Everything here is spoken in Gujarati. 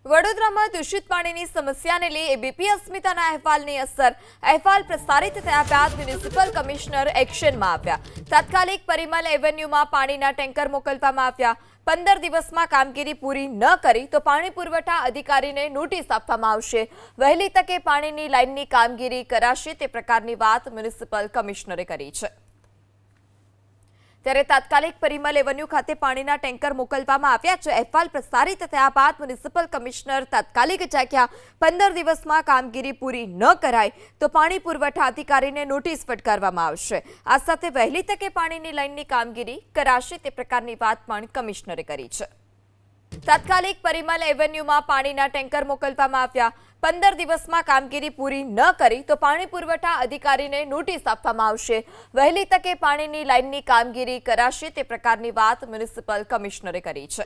વડોદરામાં દૂષિત પાણીની સમસ્યાને લઈ એબીપી અસ્મિતાના અહેવાલની અસર અહેવાલ પ્રસારિત થયા બાદ મ્યુનિસિપલ કમિશનર એક્શનમાં આવ્યા। તાત્કાલિક પરિમલ એવન્યુમાં પાણીના ટેન્કર મોકલવામાં આવ્યા। 15 દિવસમાં કામગીરી પૂરી ન કરી તો પાણી પુરવઠા અધિકારીને નોટિસ આપવામાં આવશે। વહેલી તકે પાણીની લાઇનની કામગીરી કરાશે તે પ્રકારની વાત મ્યુનિસિપલ કમિશનરે કરી છે। ત્યારે તાત્કાલિક પરિમલ એવન્યુ ખાતે પાણીના ટેન્કર મોકલવામાં આવ્યા છે। અહેવાલ પ્રસારિત થયા બાદ મ્યુનિસિપલ કમિશનર તાત્કાલિક જાગ્યા। 15 દિવસમાં કામગીરી પૂરી ન કરાય તો પાણી પુરવઠા અધિકારીને નોટિસ ફટકારવામાં આવશે। આ સાથે વહેલી તકે પાણીની લાઇનની કામગીરી કરાશે તે પ્રકારની વાત પણ કમિશનરે કરી છે। તાત્કાલિક પરિમલ એવન્યુમાં પાણીના ટેન્કર મોકલવામાં આવ્યા। 15 દિવસમાં કામગીરી પૂરી ન કરી તો પાણી પુરવઠા અધિકારીને નોટિસ આપવામાં આવશે। વહેલી તકે પાણીની લાઇનની કામગીરી કરાશે તે પ્રકારની વાત મ્યુનિસિપલ કમિશનરે કરી છે।